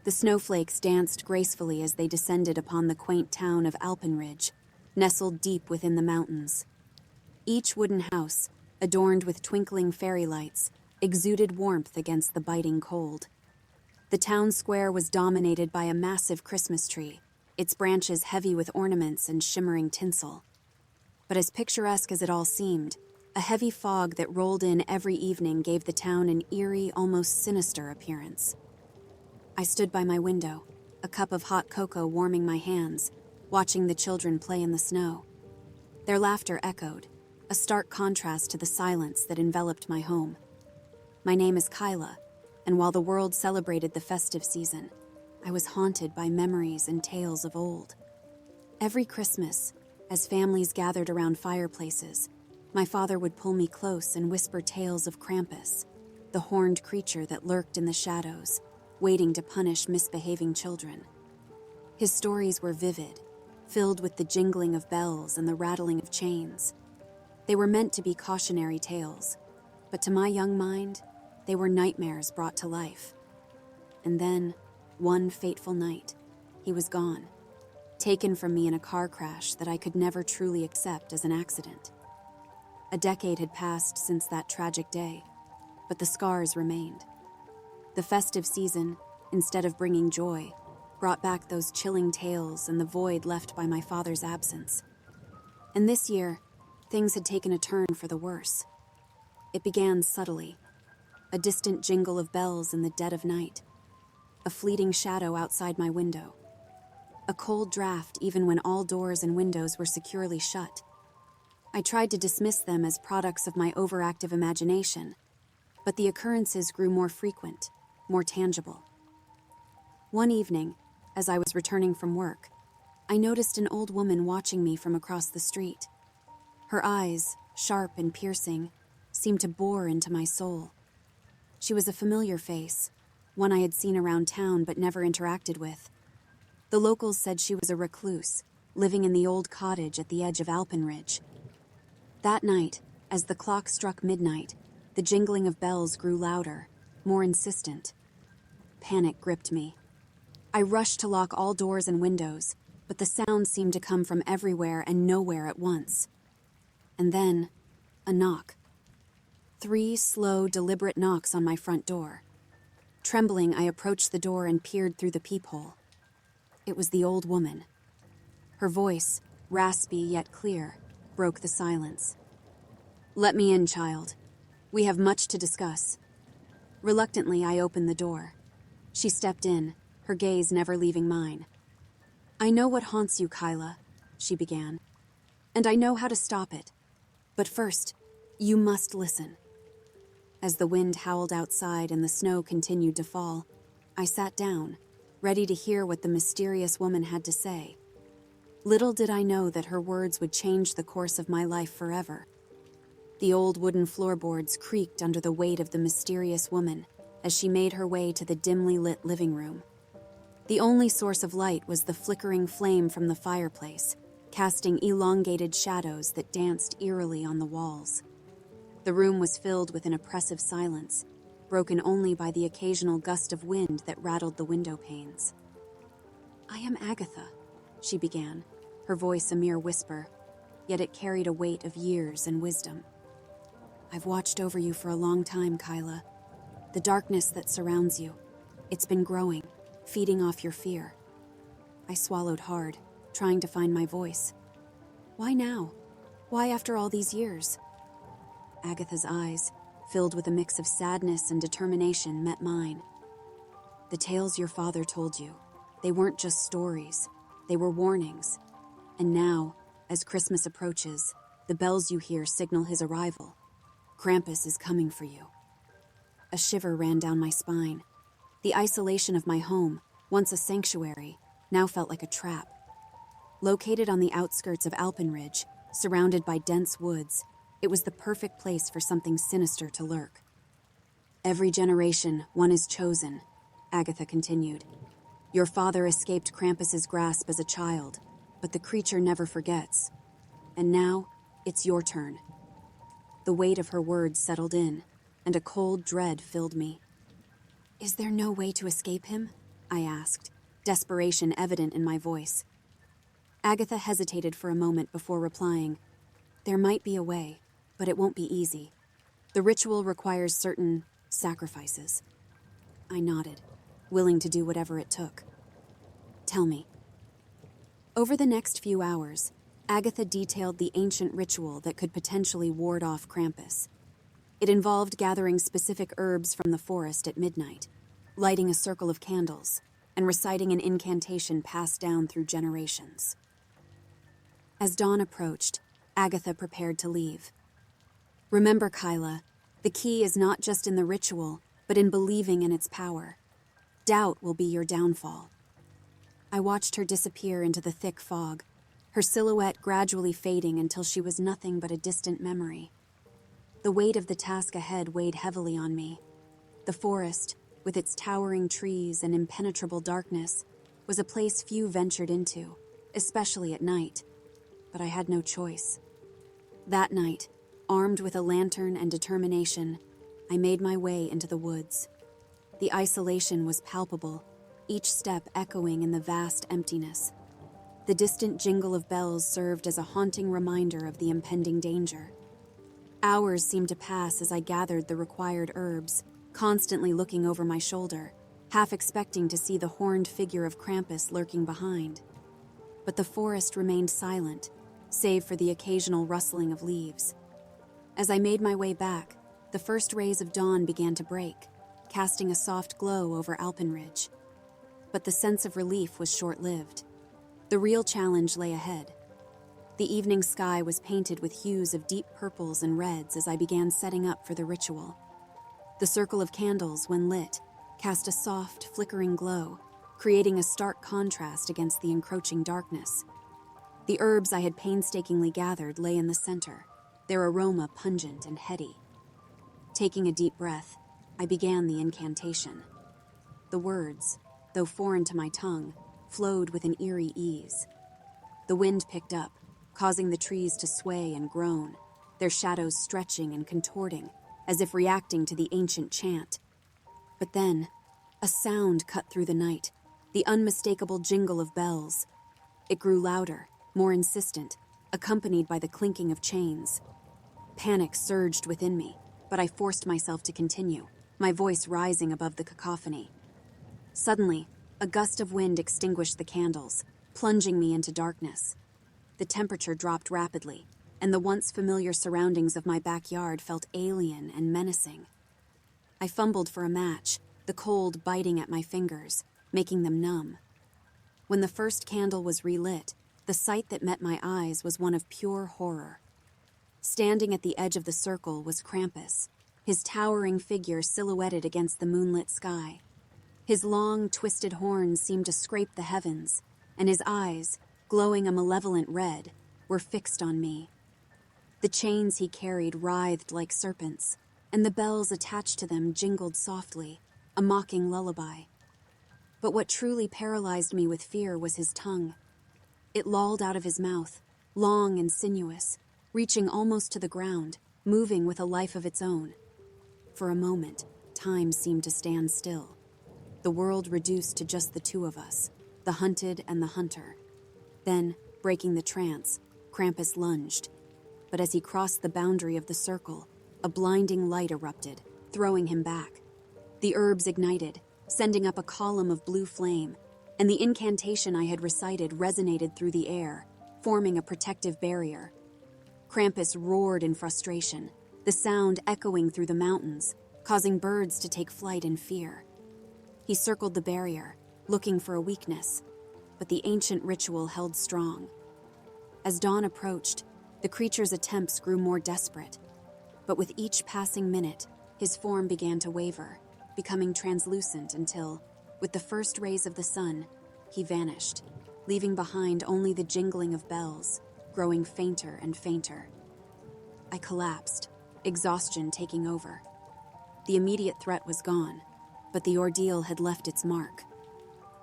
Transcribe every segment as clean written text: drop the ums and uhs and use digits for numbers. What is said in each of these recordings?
The snowflakes danced gracefully as they descended upon the quaint town of Alpenridge, nestled deep within the mountains. Each wooden house, adorned with twinkling fairy lights, exuded warmth against the biting cold. The town square was dominated by a massive Christmas tree, its branches heavy with ornaments and shimmering tinsel. But as picturesque as it all seemed, a heavy fog that rolled in every evening gave the town an eerie, almost sinister appearance. I stood by my window, a cup of hot cocoa warming my hands, watching the children play in the snow. Their laughter echoed, a stark contrast to the silence that enveloped my home. My name is Kyla, and while the world celebrated the festive season, I was haunted by memories and tales of old. Every Christmas, as families gathered around fireplaces, my father would pull me close and whisper tales of Krampus, the horned creature that lurked in the shadows, waiting to punish misbehaving children. His stories were vivid, filled with the jingling of bells and the rattling of chains. They were meant to be cautionary tales, but to my young mind, they were nightmares brought to life. And then, one fateful night, he was gone, taken from me in a car crash that I could never truly accept as an accident. A decade had passed since that tragic day, but the scars remained. The festive season, instead of bringing joy, brought back those chilling tales and the void left by my father's absence. And this year, things had taken a turn for the worse. It began subtly, a distant jingle of bells in the dead of night, a fleeting shadow outside my window, a cold draft even when all doors and windows were securely shut. I tried to dismiss them as products of my overactive imagination, but the occurrences grew more frequent, more tangible. One evening, as I was returning from work, I noticed an old woman watching me from across the street. Her eyes, sharp and piercing, seemed to bore into my soul. She was a familiar face, one I had seen around town but never interacted with. The locals said she was a recluse, living in the old cottage at the edge of Alpenridge. That night, as the clock struck midnight, the jingling of bells grew louder, more insistent. Panic gripped me. I rushed to lock all doors and windows, but the sound seemed to come from everywhere and nowhere at once. And then, a knock. 3 slow, deliberate knocks on my front door. Trembling, I approached the door and peered through the peephole. It was the old woman. Her voice, raspy yet clear, broke the silence. "Let me in, child. We have much to discuss." Reluctantly, I opened the door. She stepped in, her gaze never leaving mine. "I know what haunts you, Kyla," she began, "and I know how to stop it. But first, you must listen." As the wind howled outside and the snow continued to fall, I sat down, ready to hear what the mysterious woman had to say. Little did I know that her words would change the course of my life forever. The old wooden floorboards creaked under the weight of the mysterious woman as she made her way to the dimly lit living room. The only source of light was the flickering flame from the fireplace, casting elongated shadows that danced eerily on the walls. The room was filled with an oppressive silence, broken only by the occasional gust of wind that rattled the window panes. "I am Agatha," she began, her voice a mere whisper, yet it carried a weight of years and wisdom. "I've watched over you for a long time, Kyla. The darkness that surrounds you, it's been growing, feeding off your fear." I swallowed hard, trying to find my voice. "Why now? Why after all these years?" Agatha's eyes, filled with a mix of sadness and determination, met mine. "The tales your father told you, they weren't just stories, they were warnings. And now, as Christmas approaches, the bells you hear signal his arrival. Krampus is coming for you." A shiver ran down my spine. The isolation of my home, once a sanctuary, now felt like a trap. Located on the outskirts of Alpenridge, surrounded by dense woods, it was the perfect place for something sinister to lurk. "Every generation, one is chosen," Agatha continued. "Your father escaped Krampus's grasp as a child, but the creature never forgets. And now, it's your turn." The weight of her words settled in, and a cold dread filled me. "Is there no way to escape him?" I asked, desperation evident in my voice. Agatha hesitated for a moment before replying, "There might be a way, but it won't be easy. The ritual requires certain sacrifices." I nodded, willing to do whatever it took. "Tell me." Over the next few hours, Agatha detailed the ancient ritual that could potentially ward off Krampus. It involved gathering specific herbs from the forest at midnight, lighting a circle of candles, and reciting an incantation passed down through generations. As dawn approached, Agatha prepared to leave. "Remember, Kyla, the key is not just in the ritual, but in believing in its power. Doubt will be your downfall." I watched her disappear into the thick fog, her silhouette gradually fading until she was nothing but a distant memory. The weight of the task ahead weighed heavily on me. The forest, with its towering trees and impenetrable darkness, was a place few ventured into, especially at night. But I had no choice. That night, armed with a lantern and determination, I made my way into the woods. The isolation was palpable, each step echoing in the vast emptiness. The distant jingle of bells served as a haunting reminder of the impending danger. Hours seemed to pass as I gathered the required herbs, constantly looking over my shoulder, half expecting to see the horned figure of Krampus lurking behind. But the forest remained silent, save for the occasional rustling of leaves. As I made my way back, the first rays of dawn began to break, casting a soft glow over Alpenridge. But the sense of relief was short-lived. The real challenge lay ahead. The evening sky was painted with hues of deep purples and reds as I began setting up for the ritual. The circle of candles, when lit, cast a soft, flickering glow, creating a stark contrast against the encroaching darkness. The herbs I had painstakingly gathered lay in the center, their aroma pungent and heady. Taking a deep breath, I began the incantation. The words, though foreign to my tongue, flowed with an eerie ease. The wind picked up, causing the trees to sway and groan, their shadows stretching and contorting, as if reacting to the ancient chant. But then, a sound cut through the night, the unmistakable jingle of bells. It grew louder, more insistent, accompanied by the clinking of chains. Panic surged within me, but I forced myself to continue, my voice rising above the cacophony. Suddenly, a gust of wind extinguished the candles, plunging me into darkness. The temperature dropped rapidly, and the once familiar surroundings of my backyard felt alien and menacing. I fumbled for a match, the cold biting at my fingers, making them numb. When the first candle was relit, the sight that met my eyes was one of pure horror. Standing at the edge of the circle was Krampus, his towering figure silhouetted against the moonlit sky. His long, twisted horns seemed to scrape the heavens, and his eyes, glowing a malevolent red, were fixed on me. The chains he carried writhed like serpents, and the bells attached to them jingled softly, a mocking lullaby. But what truly paralyzed me with fear was his tongue. It lolled out of his mouth, long and sinuous, reaching almost to the ground, moving with a life of its own. For a moment, time seemed to stand still. The world reduced to just the two of us, the hunted and the hunter. Then, breaking the trance, Krampus lunged. But as he crossed the boundary of the circle, a blinding light erupted, throwing him back. The herbs ignited, sending up a column of blue flame, and the incantation I had recited resonated through the air, forming a protective barrier. Krampus roared in frustration, the sound echoing through the mountains, causing birds to take flight in fear. He circled the barrier, looking for a weakness, but the ancient ritual held strong. As dawn approached, the creature's attempts grew more desperate, but with each passing minute, his form began to waver, becoming translucent until, with the first rays of the sun, he vanished, leaving behind only the jingling of bells, growing fainter and fainter. I collapsed, exhaustion taking over. The immediate threat was gone, but the ordeal had left its mark.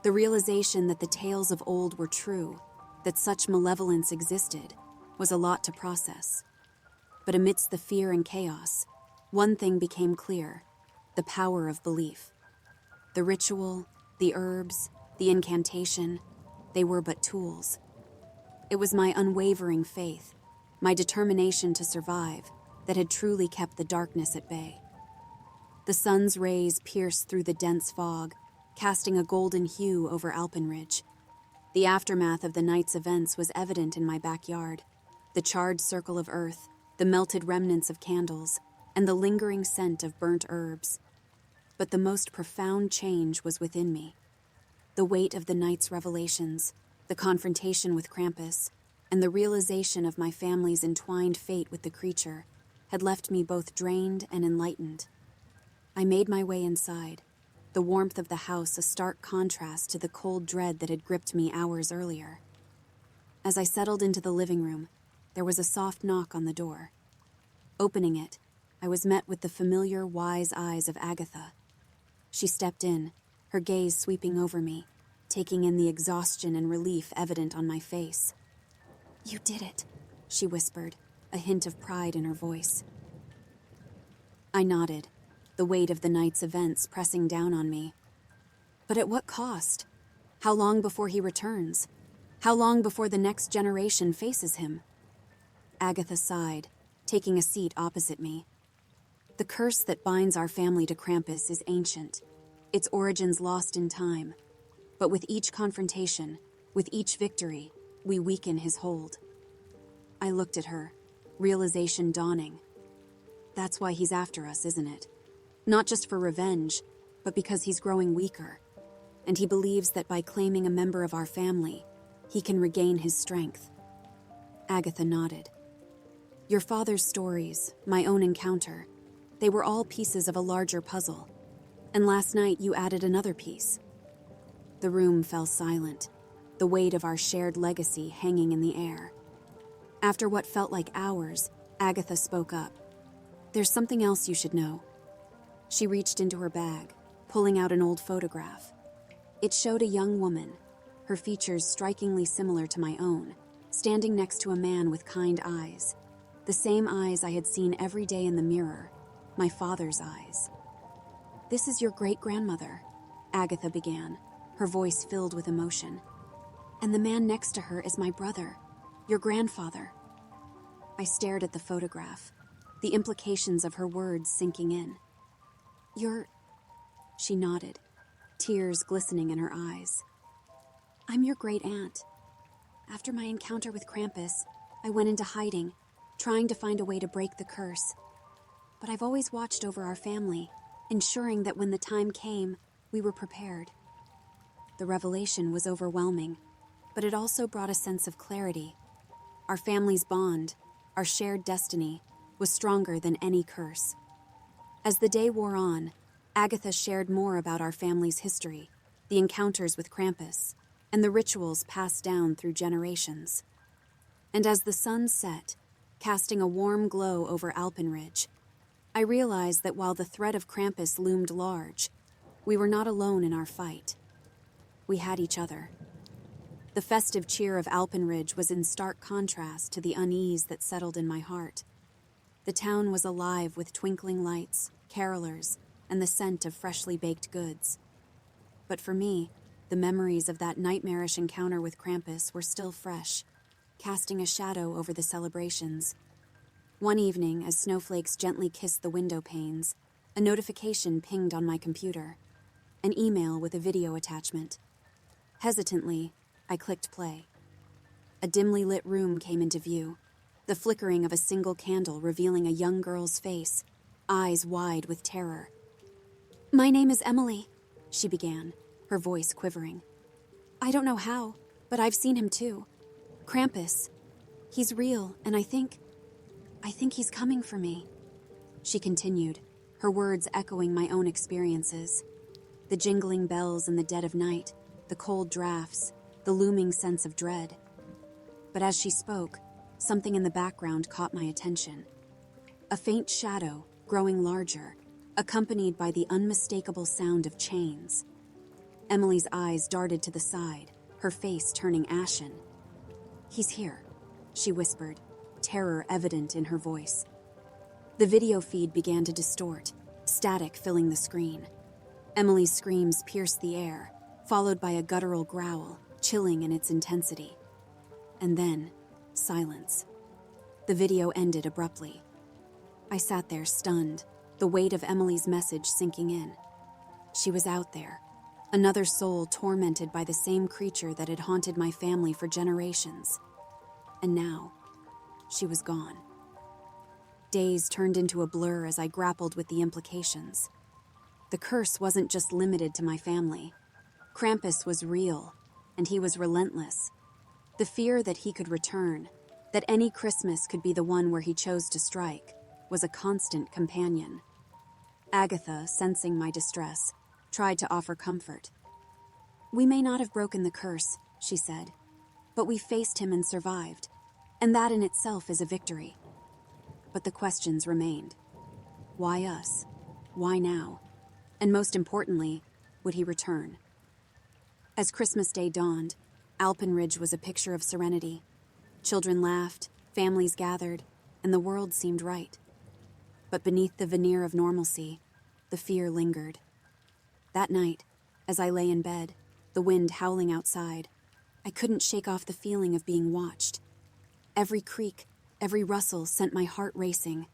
The realization that the tales of old were true, that such malevolence existed, was a lot to process. But amidst the fear and chaos, one thing became clear: the power of belief. The ritual, The herbs, the incantation, they were but tools. It was my unwavering faith, my determination to survive, that had truly kept the darkness at bay. The sun's rays pierced through the dense fog, casting a golden hue over Alpenridge. The aftermath of the night's events was evident in my backyard. The charred circle of earth, the melted remnants of candles, and the lingering scent of burnt herbs. But the most profound change was within me. The weight of the night's revelations, the confrontation with Krampus, and the realization of my family's entwined fate with the creature had left me both drained and enlightened. I made my way inside, the warmth of the house a stark contrast to the cold dread that had gripped me hours earlier. As I settled into the living room, there was a soft knock on the door. Opening it, I was met with the familiar, wise eyes of Agatha. She stepped in, her gaze sweeping over me, taking in the exhaustion and relief evident on my face. "You did it," she whispered, a hint of pride in her voice. I nodded, the weight of the night's events pressing down on me. But at what cost? How long before he returns? How long before the next generation faces him? Agatha sighed, taking a seat opposite me. The curse that binds our family to Krampus is ancient, its origins lost in time. But with each confrontation, with each victory, we weaken his hold. I looked at her, realization dawning. That's why he's after us, isn't it? Not just for revenge, but because he's growing weaker. And he believes that by claiming a member of our family, he can regain his strength. Agatha nodded. Your father's stories, my own encounter, they were all pieces of a larger puzzle. And last night you added another piece. The room fell silent, the weight of our shared legacy hanging in the air. After what felt like hours, Agatha spoke up. There's something else you should know. She reached into her bag, pulling out an old photograph. It showed a young woman, her features strikingly similar to my own, standing next to a man with kind eyes. The same eyes I had seen every day in the mirror, my father's eyes. This is your great-grandmother, Agatha began, her voice filled with emotion. And the man next to her is my brother, your grandfather. I stared at the photograph, the implications of her words sinking in. She nodded, tears glistening in her eyes. I'm your great-aunt. After my encounter with Krampus, I went into hiding, trying to find a way to break the curse. But I've always watched over our family, ensuring that when the time came, we were prepared. The revelation was overwhelming, but it also brought a sense of clarity. Our family's bond, our shared destiny, was stronger than any curse. As the day wore on, Agatha shared more about our family's history, the encounters with Krampus, and the rituals passed down through generations. And as the sun set, casting a warm glow over Alpenridge, I realized that while the threat of Krampus loomed large, we were not alone in our fight. We had each other. The festive cheer of Alpenridge was in stark contrast to the unease that settled in my heart. The town was alive with twinkling lights, carolers, and the scent of freshly baked goods. But for me, the memories of that nightmarish encounter with Krampus were still fresh, casting a shadow over the celebrations. One evening, as snowflakes gently kissed the window panes, a notification pinged on my computer, an email with a video attachment. Hesitantly, I clicked play. A dimly lit room came into view, the flickering of a single candle revealing a young girl's face, eyes wide with terror. My name is Emily, she began, her voice quivering. I don't know how, but I've seen him too. Krampus. He's real, and I think he's coming for me. She continued, her words echoing my own experiences. The jingling bells in the dead of night, the cold drafts, the looming sense of dread. But as she spoke, something in the background caught my attention. A faint shadow, growing larger, accompanied by the unmistakable sound of chains. Emily's eyes darted to the side, her face turning ashen. He's here, she whispered, terror evident in her voice. The video feed began to distort, static filling the screen. Emily's screams pierced the air, followed by a guttural growl, chilling in its intensity. And then, silence. The video ended abruptly. I sat there stunned, the weight of Emily's message sinking in. She was out there, another soul tormented by the same creature that had haunted my family for generations. And now, she was gone. Days turned into a blur as I grappled with the implications. The curse wasn't just limited to my family. Krampus was real, and he was relentless. The fear that he could return, that any Christmas could be the one where he chose to strike, was a constant companion. Agatha, sensing my distress, tried to offer comfort. "We may not have broken the curse," she said, "but we faced him and survived, and that in itself is a victory." But the questions remained. Why us? Why now? And most importantly, would he return? As Christmas Day dawned, Alpenridge was a picture of serenity. Children laughed, families gathered, and the world seemed right. But beneath the veneer of normalcy, the fear lingered. That night, as I lay in bed, the wind howling outside, I couldn't shake off the feeling of being watched. Every creak, every rustle sent my heart racing.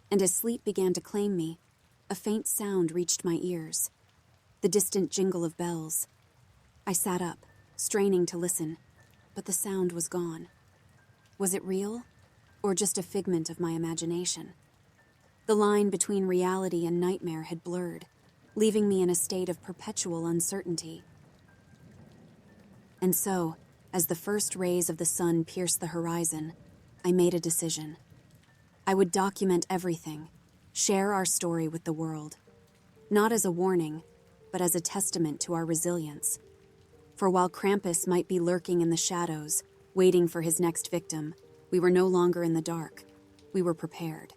And as sleep began to claim me, a faint sound reached my ears. The distant jingle of bells. I sat up, straining to listen, but the sound was gone. Was it real, or just a figment of my imagination? The line between reality and nightmare had blurred, leaving me in a state of perpetual uncertainty. And so, as the first rays of the sun pierced the horizon, I made a decision. I would document everything, share our story with the world. Not as a warning, but as a testament to our resilience. For while Krampus might be lurking in the shadows, waiting for his next victim, we were no longer in the dark. We were prepared.